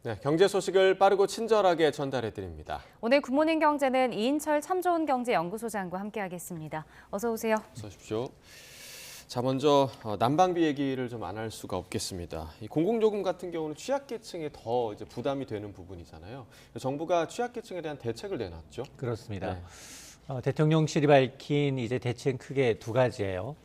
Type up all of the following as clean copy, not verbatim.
네, 경제 소식을 빠르고 친절하게 전달해드립니다. 오늘 굿모닝 경제는 이인철 참 좋은 경제연구소장과 함께하겠습니다. 어서 오세요. 어서 오십시오. 자, 먼저 난방비 얘기를 좀 안 할 수가 없겠습니다. 이 공공요금 같은 경우는 취약계층에 더 이제 부담이 되는 부분이잖아요. 정부가 취약계층에 대한 대책을 내놨죠. 그렇습니다. 네. 대통령실이 밝힌 이제 대책은 크게 두 가지예요.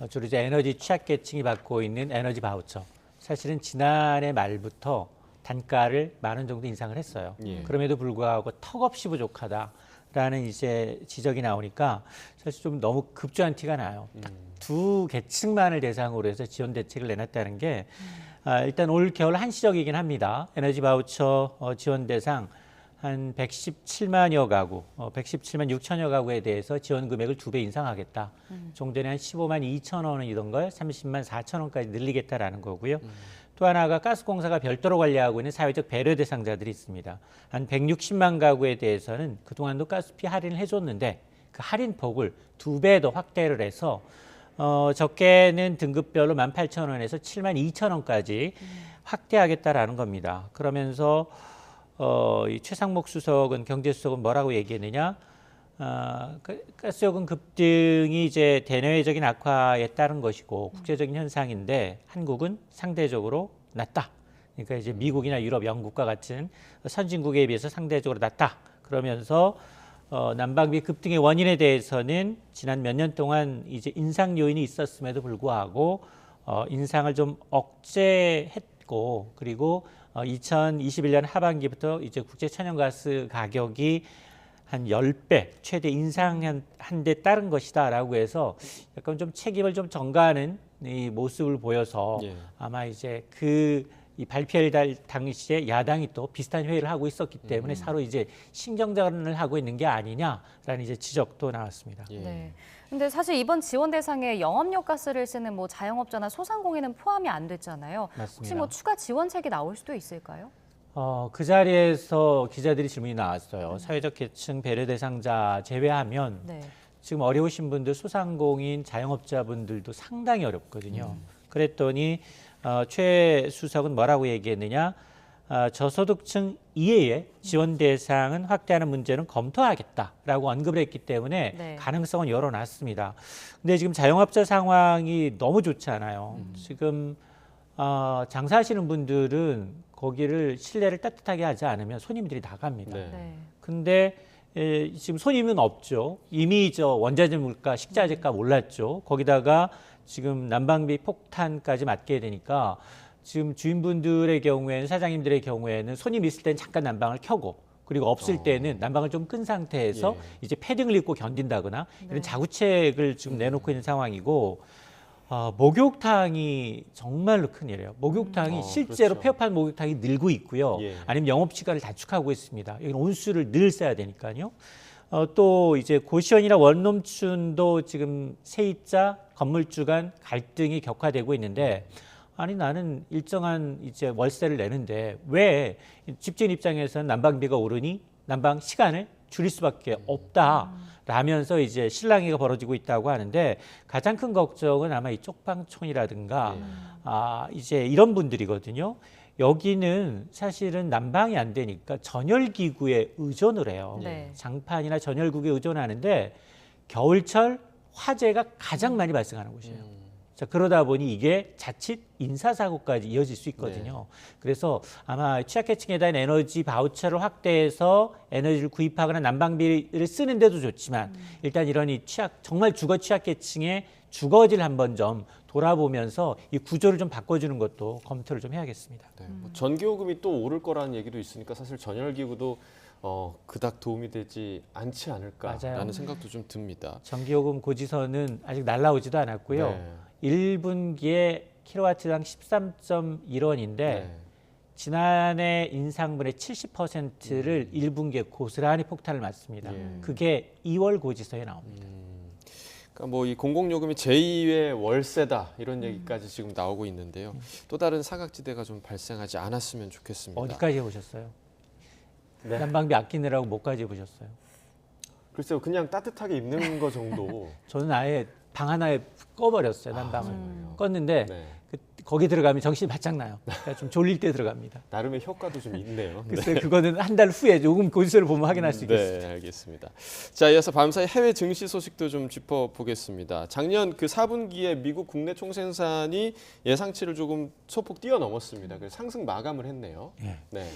주로 이제 에너지 취약계층이 받고 있는 에너지 바우처. 사실은 지난해 말부터 단가를 10,000원 정도 인상을 했어요. 예. 그럼에도 불구하고 턱없이 부족하다라는 이제 지적이 나오니까 사실 좀 너무 급조한 티가 나요. 딱 두 계층만을 대상으로 해서 지원 대책을 내놨다는 게 일단 올 겨울 한시적이긴 합니다. 에너지 바우처 지원 대상 한 117만여 가구, 117만 6천여 가구에 대해서 지원 금액을 2배 인상하겠다. 종전에 한 15만 2천 원이던 걸 30만 4천 원까지 늘리겠다라는 거고요. 또 하나가 가스공사가 별도로 관리하고 있는 사회적 배려 대상자들이 있습니다. 한 160만 가구에 대해서는 그동안도 가스비 할인을 해줬는데 그 할인폭을 2배 더 확대를 해서 적게는 등급별로 18,000원에서 72,000원까지 확대하겠다라는 겁니다. 그러면서 이 최상목 수석은 경제수석은 뭐라고 얘기했느냐? 가스요금 급등이 이제 대내외적인 악화에 따른 것이고 국제적인 현상인데 한국은 상대적으로 낮다. 그러니까 이제 미국이나 유럽, 영국과 같은 선진국에 비해서 상대적으로 낮다. 그러면서 난방비 급등의 원인에 대해서는 지난 몇 년 동안 이제 인상 요인이 있었음에도 불구하고 인상을 좀 억제했고 그리고 2021년 하반기부터 이제 국제 천연가스 가격이 한 10배 최대 인상한 데 따른 것이다라고 해서 약간 좀 책임을 좀 전가하는 이 모습을 보여서 예. 아마 이제 이 발표할 당시에 야당이 또 비슷한 회의를 하고 있었기 때문에 서로 이제 신경전을 하고 있는 게 아니냐라는 이제 지적도 나왔습니다. 예. 네. 근데 사실 이번 지원 대상에 영업용 가스를 쓰는 뭐 자영업자나 소상공인은 포함이 안 됐잖아요. 맞습니다. 혹시 뭐 추가 지원책이 나올 수도 있을까요? 그 자리에서 기자들이 질문이 나왔어요. 사회적 계층 배려 대상자 제외하면 네. 지금 어려우신 분들 소상공인 자영업자분들도 상당히 어렵거든요. 그랬더니 최 수석은 뭐라고 얘기했느냐? 저소득층 이외의 지원 대상은 확대하는 문제는 검토하겠다라고 언급을 했기 때문에 네. 가능성은 열어놨습니다. 근데 지금 자영업자 상황이 너무 좋지 않아요. 지금 장사하시는 분들은 거기를 실내를 따뜻하게 하지 않으면 손님들이 나갑니다. 네. 네. 근데 지금 손님은 없죠. 이미 저 원자재 물가, 식자재가 올랐죠. 거기다가 지금 난방비 폭탄까지 맞게 되니까 지금 주인분들의 경우에는 사장님들의 경우에는 손님 있을 때는 잠깐 난방을 켜고 그리고 없을 때는 난방을 좀 끈 상태에서 예. 이제 패딩을 입고 견딘다거나 네. 이런 자구책을 지금 내놓고 있는 상황이고 목욕탕이 정말로 큰일이에요. 목욕탕이 실제로 그렇죠. 폐업한 목욕탕이 늘고 있고요. 예. 아니면 영업시간을 단축하고 있습니다. 여기는 온수를 늘 써야 되니까요. 또 이제 고시원이나 원룸촌도 지금 세입자, 건물주 간 갈등이 격화되고 있는데 아니 나는 일정한 이제 월세를 내는데 왜 집주인 입장에서는 난방비가 오르니 난방 시간을 줄일 수밖에 없다라면서 이제 실랑이가 벌어지고 있다고 하는데 가장 큰 걱정은 아마 이 쪽방촌이라든가 이제 이런 분들이거든요. 여기는 사실은 난방이 안 되니까 전열기구에 의존을 해요. 네. 장판이나 전열기구에 의존하는데 겨울철 화재가 가장 많이 발생하는 곳이에요. 자, 그러다 보니 이게 자칫 인사사고까지 이어질 수 있거든요. 그래서 아마 취약계층에 대한 에너지 바우처를 확대해서 에너지를 구입하거나 난방비를 쓰는 데도 좋지만 일단 이런 이 정말 주거 취약계층의 주거지를 한번 좀 돌아보면서 이 구조를 좀 바꿔주는 것도 검토를 좀 해야겠습니다. 네, 뭐 전기요금이 또 오를 거라는 얘기도 있으니까 사실 전열기구도 그닥 도움이 되지 않지 않을까라는 맞아요. 생각도 좀 듭니다. 전기요금 고지서는 아직 날라오지도 않았고요. 네. 1분기에 킬로와트당 13.1원인데 네. 지난해 인상분의 70%를 1분기에 고스란히 폭탄을 맞습니다. 그게 2월 고지서에 나옵니다. 그러니까 뭐 이 공공요금이 제2의 월세다 이런 얘기까지 지금 나오고 있는데요. 또 다른 사각지대가 좀 발생하지 않았으면 좋겠습니다. 어디까지 해보셨어요? 네. 난방비 아끼느라고 뭐까지 해보셨어요? 글쎄요, 그냥 따뜻하게 입는 거 정도. 저는 아예 방 하나에 꺼버렸어요, 난방을. 정말요? 껐는데 네. 거기 들어가면 정신이 바짝 나요. 그러니까 좀 졸릴 때 들어갑니다. 나름의 효과도 좀 있네요. 글쎄 그거는 한 달 후에 요금 고지서를 보면 확인할 수 있겠습니다. 네, 알겠습니다. 자, 이어서 밤사이 해외 증시 소식도 좀 짚어보겠습니다. 작년 그 4분기에 미국 국내 총생산이 예상치를 조금 소폭 뛰어넘었습니다. 그래서 상승 마감을 했네요. 예. 네.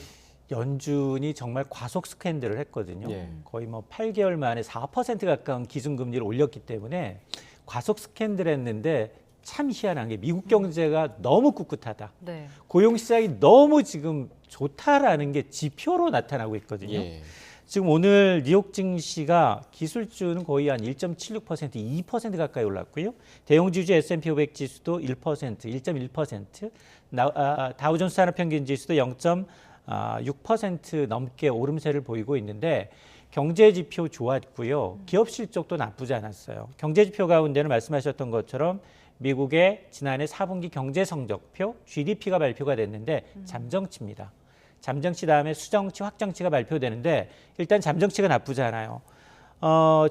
연준이 정말 과속 스캔들을 했거든요. 예. 거의 뭐 8개월 만에 4% 가까운 기준금리를 올렸기 때문에 과속 스캔들 했는데 참 희한한 게 미국 경제가 너무 꿋꿋하다. 네. 고용 시장이 너무 지금 좋다라는 게 지표로 나타나고 있거든요. 예. 지금 오늘 뉴욕 증시가 기술주는 거의 한 1.76%, 2% 가까이 올랐고요. 대형주주 S&P 500 지수도 1%, 1.1%, 다우존스 산업평균 지수도 0.6% 넘게 오름세를 보이고 있는데 경제 지표 좋았고요. 기업 실적도 나쁘지 않았어요. 경제 지표 가운데는 말씀하셨던 것처럼 미국의 지난해 4분기 경제 성적표 GDP가 발표가 됐는데 잠정치입니다. 잠정치 다음에 수정치, 확정치가 발표되는데 일단 잠정치가 나쁘지 않아요.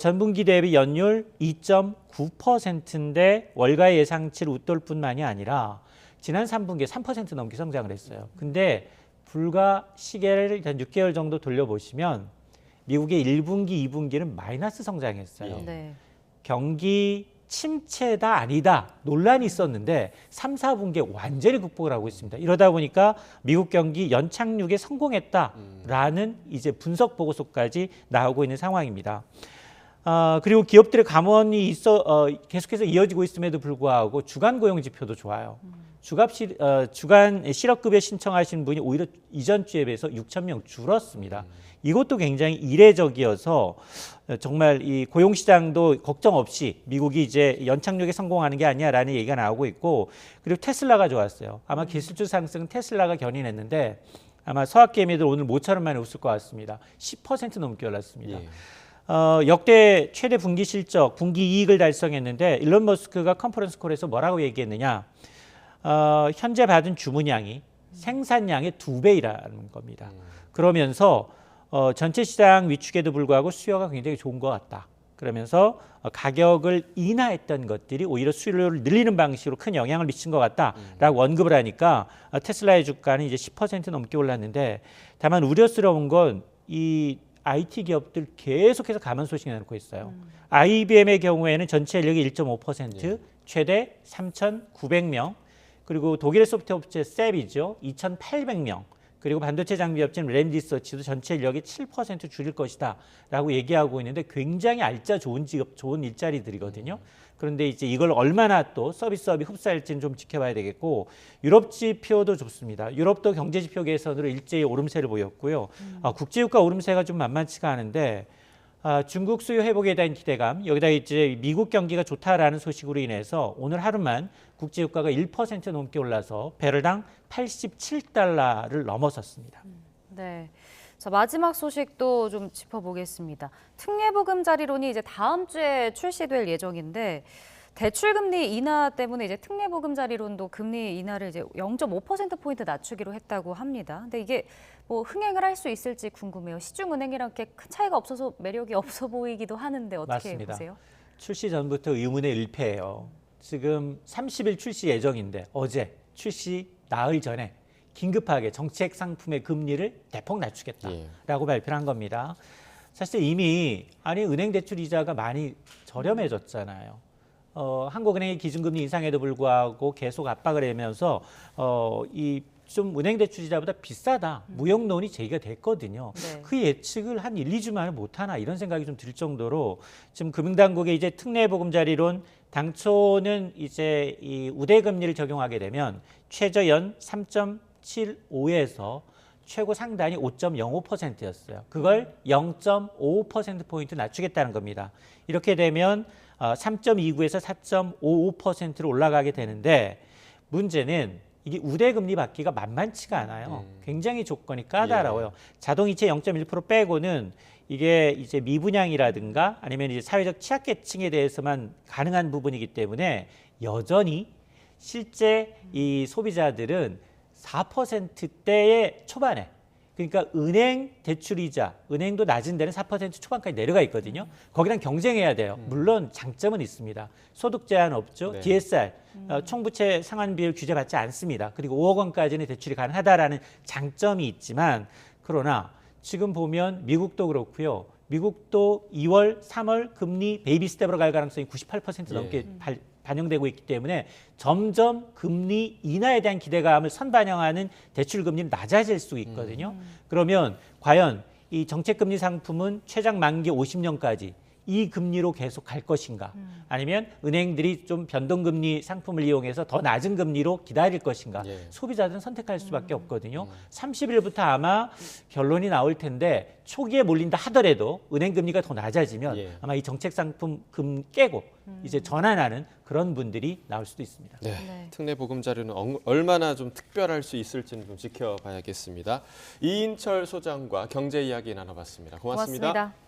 전분기 대비 연율 2.9%인데 월가의 예상치를 웃돌 뿐만이 아니라 지난 3분기에 3% 넘게 성장을 했어요. 근데 불과 시계를 한 6개월 정도 돌려보시면 미국의 1분기, 2분기는 마이너스 성장했어요. 네. 경기 침체다 아니다 논란이 있었는데 3, 4분기에 완전히 극복을 하고 있습니다. 이러다 보니까 미국 경기 연착륙에 성공했다라는 이제 분석 보고서까지 나오고 있는 상황입니다. 그리고 기업들의 감원이 계속해서 이어지고 있음에도 불구하고 주간 고용 지표도 좋아요. 주간 실업급여 신청하신 분이 오히려 이전 주에 비해서 6천 명 줄었습니다. 이것도 굉장히 이례적이어서 정말 이 고용시장도 걱정 없이 미국이 이제 연착륙에 성공하는 게 아니야라는 얘기가 나오고 있고 그리고 테슬라가 좋았어요. 아마 기술주 상승은 테슬라가 견인했는데 아마 서학개미들 오늘 모처럼 만에 웃을 것 같습니다. 10% 넘게 올랐습니다. 예. 역대 최대 분기 실적, 분기 이익을 달성했는데 일론 머스크가 컨퍼런스 콜에서 뭐라고 얘기했느냐. 현재 받은 주문량이 생산량의 2배이라는 겁니다. 그러면서 전체 시장 위축에도 불구하고 수요가 굉장히 좋은 것 같다. 그러면서 가격을 인하했던 것들이 오히려 수요를 늘리는 방식으로 큰 영향을 미친 것 같다라고 언급을 하니까 테슬라의 주가는 이제 10% 넘게 올랐는데 다만 우려스러운 건 이 IT 기업들 계속해서 감원 소식이 나오고 있어요. IBM의 경우에는 전체 인력이 1.5%, 최대 3,900명, 그리고 독일의 소프트웨어 업체 셉이죠, 2,800명, 그리고 반도체 장비 업체는 램디서치도 전체 인력이 7% 줄일 것이다 라고 얘기하고 있는데 굉장히 알짜 좋은 직업, 좋은 일자리들이거든요. 그런데 이제 이걸 얼마나 또 서비스업이 흡수할지는 좀 지켜봐야 되겠고 유럽 지표도 좋습니다. 유럽도 경제 지표 개선으로 일제히 오름세를 보였고요. 국제유가 오름세가 좀 만만치가 않은데 중국 수요 회복에 대한 기대감, 여기다 이제 미국 경기가 좋다라는 소식으로 인해서 오늘 하루만 국제유가가 1% 넘게 올라서 배럴당 87달러를 넘어섰습니다. 네. 자, 마지막 소식도 좀 짚어보겠습니다. 특례보금자리론이 이제 다음 주에 출시될 예정인데 대출금리 인하 때문에 이제 특례보금자리론도 금리 인하를 이제 0.5%포인트 낮추기로 했다고 합니다. 근데 이게 뭐 흥행을 할 수 있을지 궁금해요. 시중은행이랑 이렇게 큰 차이가 없어서 매력이 없어 보이기도 하는데 어떻게 맞습니다. 보세요? 출시 전부터 의문의 일패예요. 지금 30일 출시 예정인데 어제 출시 나흘 전에 긴급하게 정책 상품의 금리를 대폭 낮추겠다라고 발표를 한 겁니다. 사실 이미 은행 대출 이자가 많이 저렴해졌잖아요. 한국은행의 기준금리 인상에도 불구하고 계속 압박을 하면서 이 좀 은행 대출 이자보다 비싸다. 무역론이 제기가 됐거든요. 네. 그 예측을 한 1, 2주 만에 못하나 이런 생각이 좀 들 정도로 지금 금융당국의 이제 특례보금자리론 당초는 이제 이 우대금리를 적용하게 되면 최저 연 3.75에서 최고 상단이 5.05%였어요. 그걸 0.55%포인트 낮추겠다는 겁니다. 이렇게 되면 3.29에서 4.55%로 올라가게 되는데 문제는 이게 우대금리 받기가 만만치가 않아요. 굉장히 조건이 까다로워요. 자동이체 0.1% 빼고는 이게 이제 미분양이라든가 아니면 이제 사회적 취약계층에 대해서만 가능한 부분이기 때문에 여전히 실제 이 소비자들은 4%대의 초반에 그러니까 은행 대출이자, 은행도 낮은 데는 4% 초반까지 내려가 있거든요. 거기랑 경쟁해야 돼요. 물론 장점은 있습니다. 소득 제한 없죠. 네. DSR, 총부채 상환 비율 규제받지 않습니다. 그리고 5억 원까지는 대출이 가능하다라는 장점이 있지만, 그러나 지금 보면 미국도 그렇고요. 미국도 2월, 3월 금리 베이비 스텝으로 갈 가능성이 98% 넘게 반영되고 있기 때문에 점점 금리 인하에 대한 기대감을 선반영하는 대출 금리는 낮아질 수 있거든요. 그러면 과연 이 정책 금리 상품은 최장 만기 50년까지 이 금리로 계속 갈 것인가? 아니면 은행들이 좀 변동금리 상품을 이용해서 더 낮은 금리로 기다릴 것인가? 예. 소비자들은 선택할 수밖에 없거든요. 30일부터 아마 결론이 나올 텐데 초기에 몰린다 하더라도 은행 금리가 더 낮아지면 예. 아마 이 정책 상품 금 깨고 이제 전환하는 그런 분들이 나올 수도 있습니다. 네. 네. 특례 보금자리는 얼마나 좀 특별할 수 있을지는 좀 지켜봐야겠습니다. 이인철 소장과 경제 이야기 나눠봤습니다. 고맙습니다. 고맙습니다.